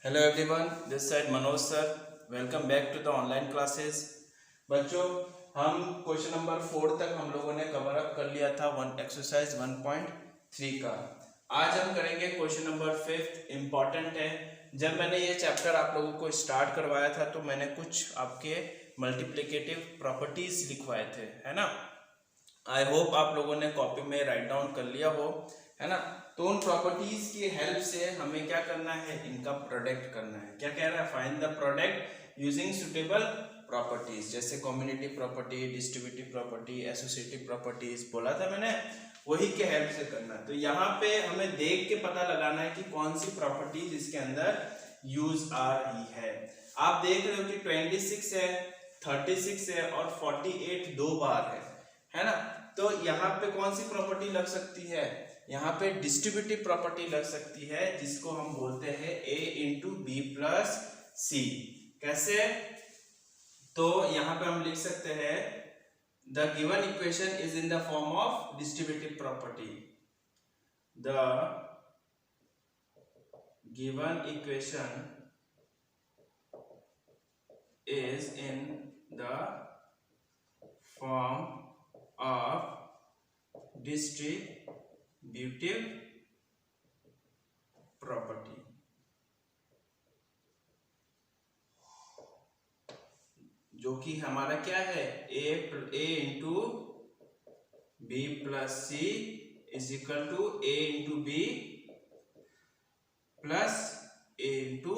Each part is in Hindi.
Hello everyone, this side Manoj sir. Welcome back to the online classes. बच्चों, हम क्वेश्चन नंबर 4 तक हम लोगों ने कवर अप कर लिया था एक्सरसाइज 1.3 का। आज हम करेंगे क्वेश्चन नंबर 5। इम्पॉर्टेंट है। जब मैंने ये चैप्टर आप लोगों को स्टार्ट करवाया था तो मैंने कुछ आपके मल्टीप्लिकेटिव प्रॉपर्टीज लिखवाए थे, है ना। आई होप आप लोगों ने कॉपी में राइट डाउन कर लिया हो, है ना। तो उन प्रॉपर्टीज की हेल्प से हमें क्या करना है, इनका प्रोडक्ट करना है। क्या कह रहा है, find the product using suitable properties, जैसे community property, distributive property, associative properties बोला था मैंने, वही के हेल्प से करना है। तो यहाँ पे हमें देख के पता लगाना है कि कौन सी प्रॉपर्टीज इसके अंदर यूज आ रही है। आप देख रहे हो कि 26 है, 36 है और 48 दो बार है ना। तो यहाँ पे कौन सी प्रॉपर्टी लग सकती है, यहाँ पे डिस्ट्रीब्यूटिव प्रॉपर्टी लग सकती है, जिसको हम बोलते हैं a into B plus C. कैसे, तो यहाँ पे हम लिख सकते हैं the given equation is in the form of distributive property. The given equation is in the form of distributive property। जो कि हमारा क्या है, a into B plus C is equal to a into B plus a into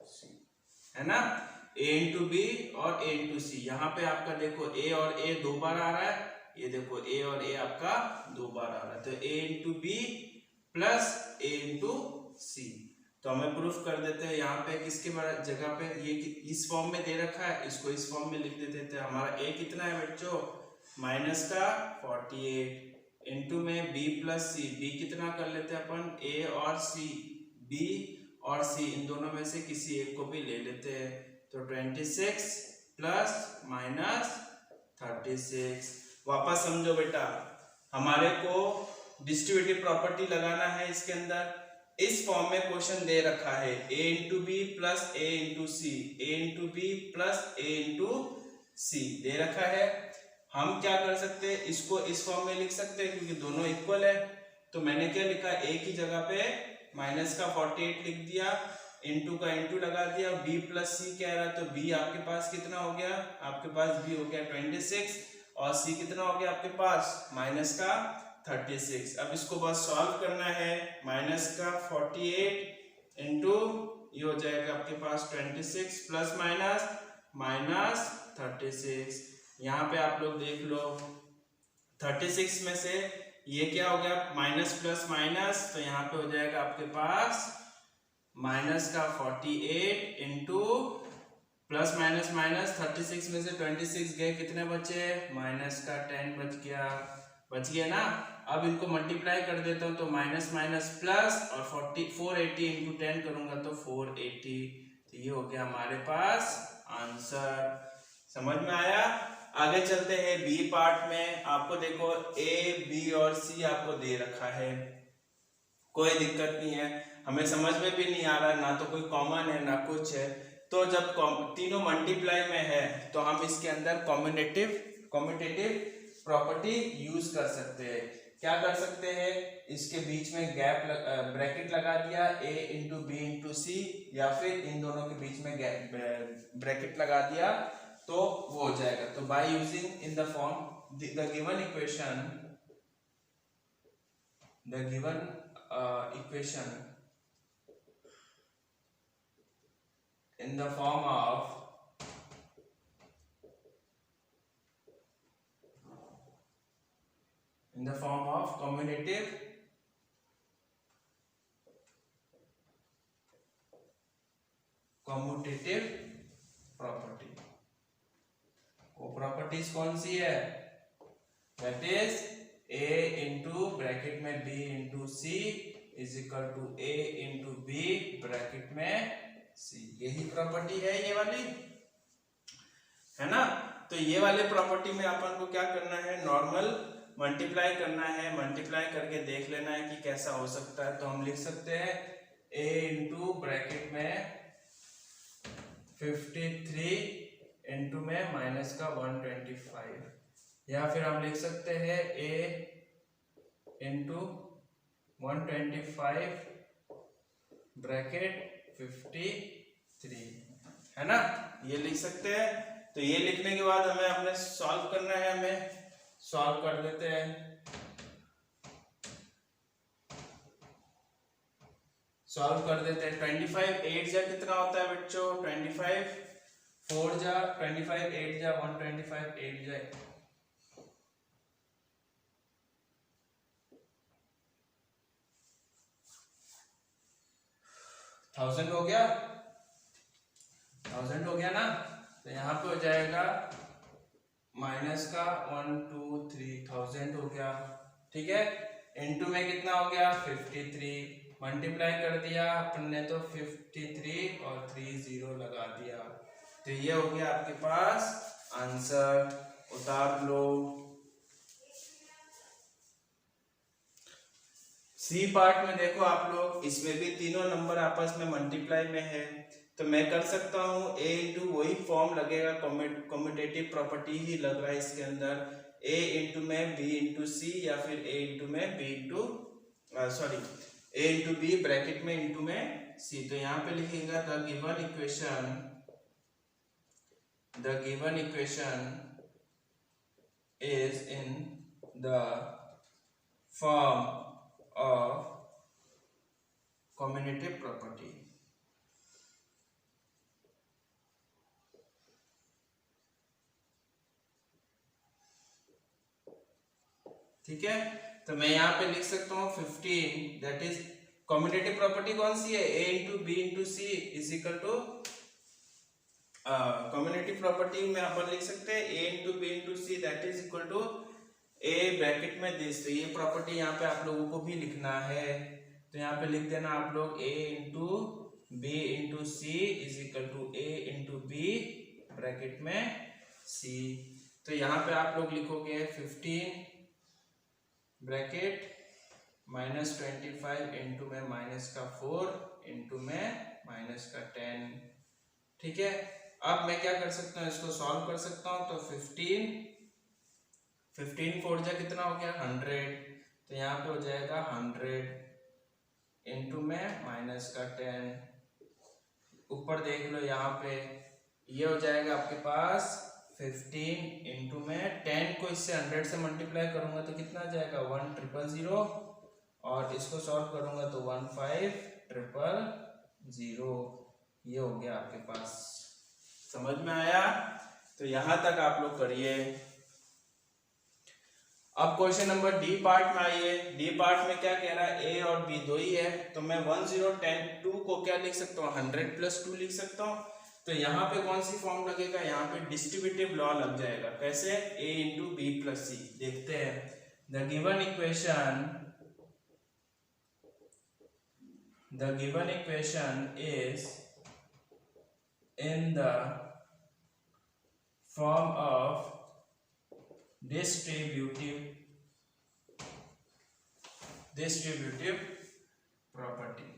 C, है ना। a इंटू बी और a इंटू सी, यहाँ पे आपका देखो a और a दो बार आ रहा है, ये देखो a और a आपका दो बार आ रहा है। तो a into B plus a into C. तो हमें प्रूफ कर देते हैं, यहाँ पे किसके जगह पे ये इस फॉर्म में दे रखा है, इसको इस फॉर्म में लिख देते थे। हमारा a कितना है बच्चों, माइनस का 48 इंटू में b प्लस सी, b कितना कर लेते हैं अपन, a और c, b और c इन दोनों में से किसी एक को भी ले लेते हैं। तो 26 प्लस माइनस 36। वापस समझो बेटा, हमारे को डिस्ट्रीब्यूटिव प्रॉपर्टी लगाना है इसके अंदर। इस फॉर्म में क्वेश्चन दे रखा है a into B plus a into C, a into B plus a into C दे रखा है। हम क्या कर सकते हैं, इसको इस फॉर्म में लिख सकते हैं क्योंकि दोनों इक्वल है। तो मैंने क्या लिखा, a की जगह पे माइनस का 48 लिख दिया, इंटू का इंटू लगा दिया, b प्लस सी कह रहा है तो b आपके पास कितना हो गया, आपके पास b हो गया 26 और c कितना हो गया आपके पास, माइनस का 36। अब इसको बस सॉल्व करना है, माइनस का 48 इंटू ये हो जाएगा आपके पास 26 प्लस माइनस माइनस 36। यहाँ पे आप लोग देख लो 36 में से ये क्या हो गया, माइनस प्लस माइनस, तो यहाँ पे हो जाएगा आपके पास माइनस का 48 इंटू प्लस माइनस माइनस 36 में से 26 गए, कितने बचे, माइनस का 10 बच गया ना। अब इनको मल्टीप्लाई कर देता हूँ तो माइनस माइनस प्लस और 480 इंटू 10 करूंगा तो 480। तो ये हो गया हमारे पास आंसर। समझ में आया। आगे चलते हैं बी पार्ट में। आपको देखो ए बी और सी आपको दे रखा है, कोई दिक्कत नहीं है, हमें समझ में भी नहीं आ रहा, ना तो कोई कॉमन है ना कुछ है। तो जब तीनों मल्टीप्लाई में है तो हम इसके अंदर कम्यूटेटिव प्रॉपर्टी यूज कर सकते हैं। क्या कर सकते हैं, इसके बीच में गैप ब्रैकेट लगा दिया, a into B into C, या फिर इन दोनों के बीच में ब्रैकेट लगा दिया तो वो हो जाएगा। तो by using in the form the given equation in the form of commutative property. वो प्रॉपर्टीज कौन सी है, that is a into bracket में b into C is equal to a into B bracket में c। यही प्रॉपर्टी है ये वाली, है ना। तो ये वाले प्रॉपर्टी में अपन को क्या करना है, नॉर्मल मल्टीप्लाई करना है, मल्टीप्लाई करके देख लेना है कि कैसा हो सकता है। तो हम लिख सकते हैं a इंटू ब्रैकेट में 53 इंटू में माइनस का 125, या फिर हम लिख सकते हैं a इंटू 125 ब्रैकेट 53, है ना, ये लिख सकते हैं। तो ये लिखने के बाद हमें अपने सॉल्व करना है, हमें सॉल्व कर देते हैं। सॉल्व कर देते हैं। 25 8 जा कितना होता है बच्चों? 25 4 जा 25 8 जा 125 8 जा 1000 हो गया, 1000 हो गया ना। तो यहाँ पे हो जाएगा माइनस का 1 2 3 1000 हो गया, ठीक है। इनटू में कितना हो गया? 53, मल्टीप्लाई कर दिया अपन ने तो 53 और 3 0 लगा दिया। तो ये हो गया आपके पास आंसर, उतार लो। सी पार्ट में देखो आप लोग, इसमें भी तीनों नंबर आपस में मल्टीप्लाई में है, तो मैं कर सकता हूँ a इंटू वही फॉर्म लगेगा, कम्यूटेटिव प्रॉपर्टी ही लग रहा है इसके अंदर, a इंटू में b इंटू सी, या फिर a इंटू में b into sorry a into B bracket में इंटू में c। तो यहाँ पे लिखेगा the given equation is in the form of commutative property. ठीक है, तो मैं यहाँ पे लिख सकता हूँ 15, दैट इज कम्यूटेटिव प्रॉपर्टी कौन सी है? a into B into C is equal to, commutative property में अपन लिख सकते हैं a into B into C that is equal to a bracket में दिस। तो ये प्रॉपर्टी यहाँ पे आप लोगों को भी लिखना है, तो यहाँ पे लिख देना आप लोग a into B into C is equal to a into B bracket में c। तो यहाँ पे आप लोग लिखोगे 15 ब्रैकेट माइनस 25 इंटू में माइनस का 4 इंटू में माइनस का 10, ठीक है। अब मैं क्या कर सकता हूँ, इसको सॉल्व कर सकता हूँ। तो 15 4 जा कितना हो गया? 100, तो यहाँ पे हो जाएगा 100 इंटू में माइनस का 10, ऊपर देख लो यहाँ पे ये हो जाएगा आपके पास 15 इंटू में 10 को इससे 100 से मल्टीप्लाई करूंगा तो कितना आ जाएगा? 1000, और इसको सॉल्व करूंगा तो 15000। ये हो गया आपके पास, समझ में आया? तो यहां तक आप लोग करिए। अब क्वेश्चन नंबर डी पार्ट में आइए। डी पार्ट में क्या कह रहा है? a और b दो ही है, तो मैं 1010 को क्या लिख सकता हूँ? 100 + 2 लिख सकता हूँ। तो यहाँ पे कौन सी फॉर्म लगेगा? यहाँ पे डिस्ट्रीब्यूटिव लॉ लग जाएगा। कैसे? a इंटू बी प्लस सी। देखते हैं। The given equation is in the form of distributive property.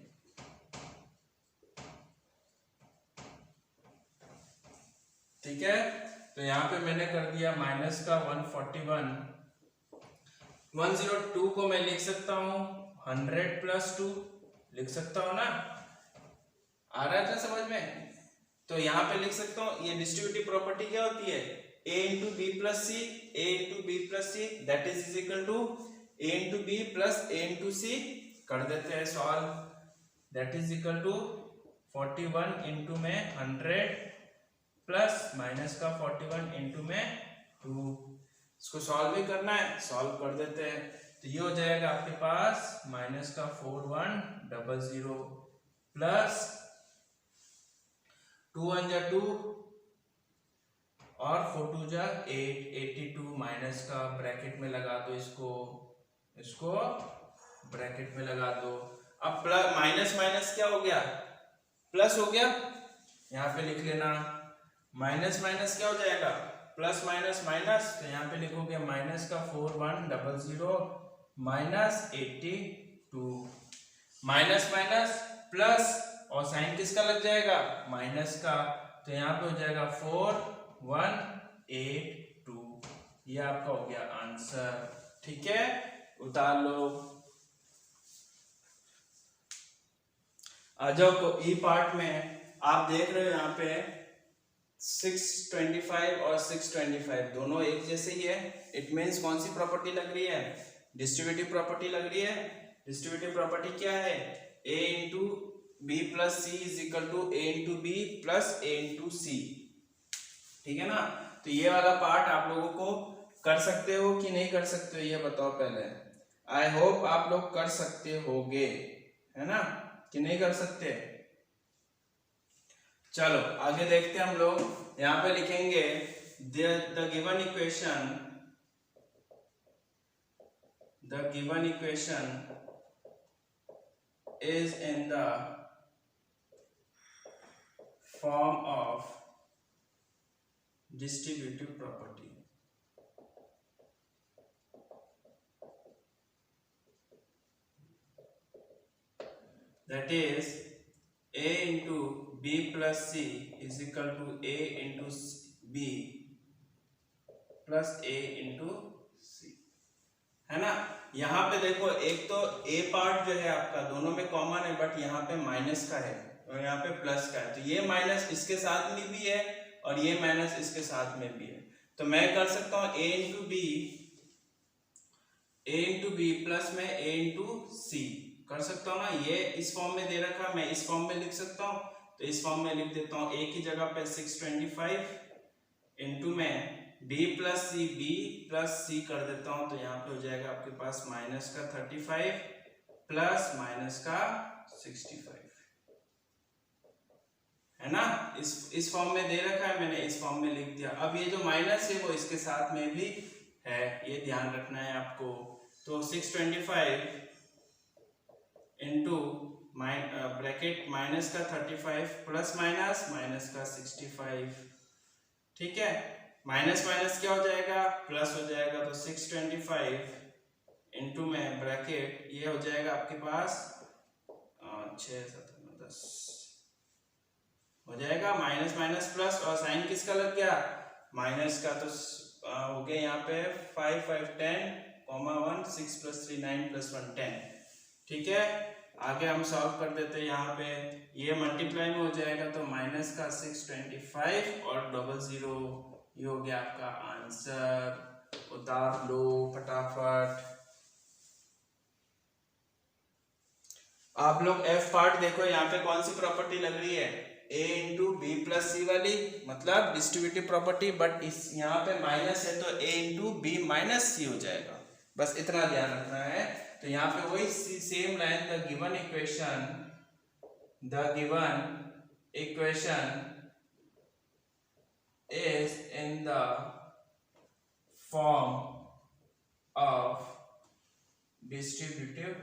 ठीक है, तो यहां पे मैंने कर दिया माइनस का 141, 102 को मैं लिख सकता हूं 100 + 2 लिख सकता हूं ना, आ रहा है समझ में? तो यहां पे लिख सकता हूं, ये डिस्ट्रीब्यूटिव प्रॉपर्टी क्या होती है? a into B plus C, a into B plus C that is equal to a into B plus a into C. कर देते हैं solve, that is equal to 41 into में 100 प्लस माइनस का 41 इंटू में 2। इसको सॉल्व भी करना है, सॉल्व कर देते हैं। तो ये हो जाएगा आपके पास माइनस का 4100 प्लस 2 1 जा 2 और 4 2 जा 8, 82 माइनस का ब्रैकेट में लगा दो, इसको ब्रैकेट में लगा दो। अब प्लस माइनस माइनस क्या हो गया? प्लस हो गया। यहाँ पे लिख लेना माइनस माइनस क्या हो जाएगा? Plus minus minus. तो यहाँ पे लिखोगे माइनस का 4100 माइनस 82, माइनस माइनस प्लस और साइन किसका लग जाएगा, माइनस का, तो यहाँ पे हो जाएगा 4182, ये आपका हो गया आंसर। ठीक है, उतार लो। आ जाओ को ई पार्ट में, आप देख रहे हो यहाँ पे 625 और 625 दोनों एक जैसे ही है। इट मीन्स कौन सी प्रॉपर्टी लग रही है, डिस्ट्रीब्यूटिव प्रॉपर्टी लग रही है। डिस्ट्रीब्यूटिव प्रॉपर्टी क्या है, a into B plus C is equal to A into B plus A into C. ठीक है ना, तो ये वाला पार्ट आप लोगों को कर सकते हो कि नहीं कर सकते हो, ये बताओ पहले। आई होप आप लोग कर सकते होगे, है ना, कि नहीं कर सकते। चलो आगे देखते हैं हम लोग। यहां पे लिखेंगे the given equation is in the form of distributive property. That is a into b plus c is equal to a into b plus a into c, है ना। यहाँ पे देखो एक तो a पार्ट जो है आपका दोनों में कॉमन है, बट यहाँ पे माइनस का है और यहाँ पे प्लस का है, तो ये माइनस इसके साथ में भी है और ये माइनस इसके साथ में भी है। तो मैं कर सकता हूँ a इंटू बी प्लस में a इंटू सी कर सकता हूँ ना। ये इस फॉर्म में दे रखा, मैं इस फॉर्म में लिख सकता हूँ, तो इस फॉर्म में लिख देता हूँ। a की जगह पे 625 इंटू में b प्लस सी, बी प्लस सी कर देता हूं, तो यहाँ पे हो जाएगा आपके पास माइनस का 35 प्लस माइनस का 65, है ना। इस फॉर्म में दे रखा है, मैंने इस फॉर्म में लिख दिया। अब ये जो माइनस है वो इसके साथ में भी है, ये ध्यान रखना है आपको। तो 625 इंटू ब्रैकेट माइनस का 35 प्लस माइनस माइनस का 65, ठीक है। माइनस माइनस क्या हो जाएगा, प्लस हो जाएगा, तो 625 इंटू में ब्रैकेट ये हो जाएगा आपके पास 6 7 10 हो जाएगा, माइनस माइनस प्लस और साइन किसका लग गया, माइनस का, तो हो गया यहाँ पे 5 5 10 1 6 प्लस 3 9 प्लस 1 10। ठीक है, आगे हम सॉल्व कर देते हैं। यहाँ पे ये मल्टीप्लाई में हो जाएगा, तो माइनस का 625 और 00, ये हो गया आपका आंसर। उतार लो फटाफट। आप लोग एफ पार्ट देखो, यहाँ पे कौन सी प्रॉपर्टी लग रही है, a इंटू बी प्लस सी वाली, मतलब डिस्ट्रीब्यूटिव प्रॉपर्टी, बट इस यहाँ पे माइनस है तो a इंटू बी माइनस सी हो जाएगा, बस इतना ध्यान रखना है। तो यहाँ पे वही same line, the given equation is in the form of distributive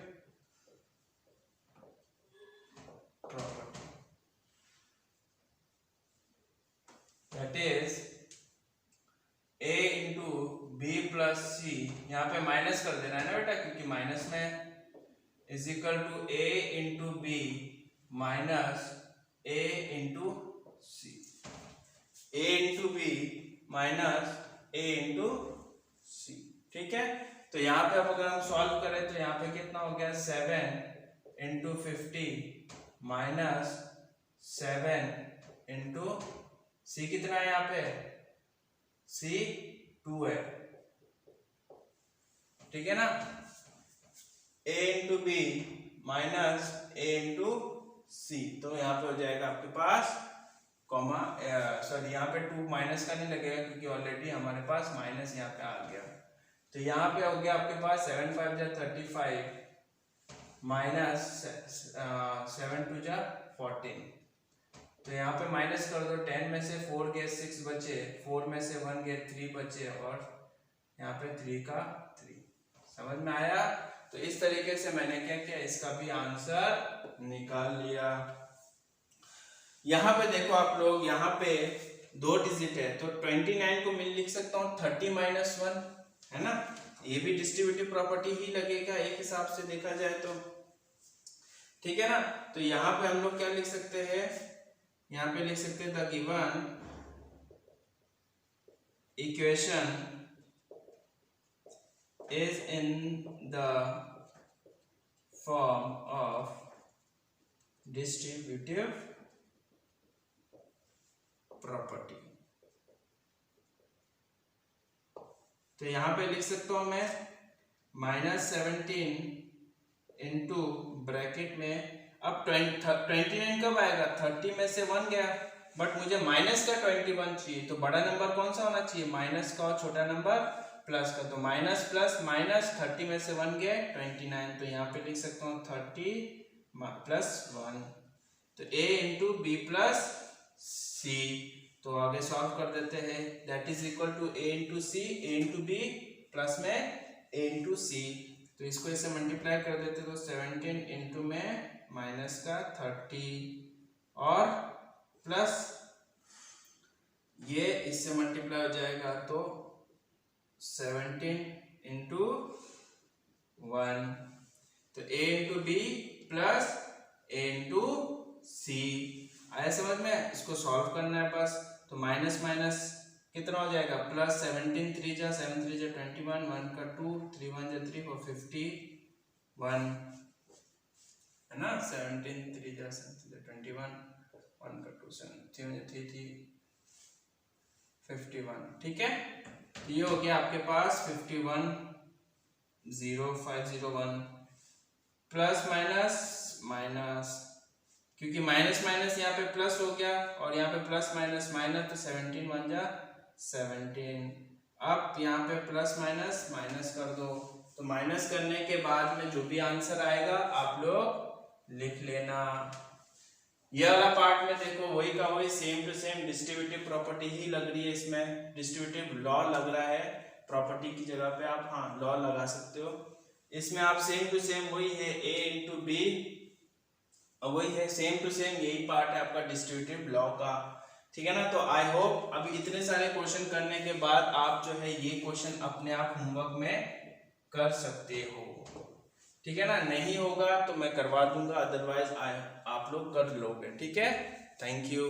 property, that is a into b plus c, यहाँ पे माइनस कर देना है ना बेटा, क्योंकि माइनस में is equal to a into B minus a into C, a into B minus a into C. ठीक है, तो यहाँ पे अब अगर हम सॉल्व करें तो यहाँ पे कितना हो गया, 7 इंटू 50 माइनस 7 इंटू सी, कितना है यहाँ पे, सी 2 है। ठीक है ना, a into B minus a into C, तो यहाँ पे हो जाएगा आपके पास कॉमा, सॉरी यहाँ पे 2 माइनस का नहीं लगेगा क्योंकि ऑलरेडी हमारे पास माइनस यहाँ पे आ गया। तो यहाँ पे हो गया आपके पास 7 5 जा 35 माइनस 7 2 जा 14, तो यहाँ पे माइनस कर दो। 10 में से 4 गए 6 बचे, 4 में से 1 गए 3 बचे, और यहाँ पे 3 का 3। समझ में आया। तो इस तरीके से मैंने क्या किया, इसका भी आंसर निकाल लिया। यहाँ पे देखो आप लोग, यहाँ पे 2 डिजिट है, तो 29 को मैं लिख सकता हूँ 30 माइनस 1, है ना। ये भी डिस्ट्रीब्यूटिव प्रॉपर्टी ही लगेगा एक हिसाब से देखा जाए तो। ठीक है ना। तो यहाँ पे हम लोग क्या लिख सकते हैं, यहाँ पे लिख सकते हैं the given equation is in the form of distributive property। तो यहां पे लिख सकता हूं मैं -17 इंटू ब्रैकेट में, अब 29 कब आएगा, 30 में से 1 गया, बट मुझे माइनस का 21 चाहिए, तो बड़ा नंबर कौन सा होना चाहिए, माइनस का, और छोटा नंबर प्लस का, तो माइनस प्लस माइनस, 30 में से 1 गया 29, तो यहाँ पे लिख सकता हूँ 30 प्लस 1, तो a into B plus C. तो आगे सॉल्व कर देते हैं, that is equal to a into C, a into B plus में a इंटू सी, तो इसको इससे मल्टीप्लाई कर देते तो 17 इंटू में माइनस का 30 और प्लस ये इससे मल्टीप्लाई हो जाएगा तो 17 इंटू 1, तो a into B plus a into C. आया समझ में, इसको सॉल्व करना है बस, तो माइनस माइनस कितना हो जाएगा, प्लस 17 3 जा 7 3 जा 21, 1 का 2, 3 1 जा 3 और 51 है ना, 17 3 जा 7 जा 21, 1 का 2 7 3 3 3 51, ठीक है। तो ये हो गया आपके पास 51 0501 प्लस माइनस माइनस, क्योंकि माइनस माइनस यहाँ पे प्लस हो गया और यहाँ पे प्लस माइनस माइनस, तो 17 1 जा 17, अब यहाँ पे प्लस माइनस माइनस कर दो, तो माइनस करने के बाद में जो भी आंसर आएगा आप लोग लिख लेना। ये वाला पार्ट में देखो वही का वही same to same distributive property ही लग रही है, इसमें डिस्ट्रीब्यूटिव लॉ लग रहा है, प्रॉपर्टी की जगह पे आप हाँ लॉ लगा सकते हो। इसमें आप सेम टू सेम वही है a इंटू बी, वही है सेम टू सेम, यही पार्ट है आपका डिस्ट्रीब्यूटिव लॉ का, ठीक है ना। तो आई होप अभी इतने सारे क्वेश्चन करने के बाद आप जो है ये क्वेश्चन अपने आप होमवर्क में कर सकते हो, ठीक है ना। नहीं होगा तो मैं करवा दूंगा, अदरवाइज आप लोग कर लोगे, ठीक है। Thank you.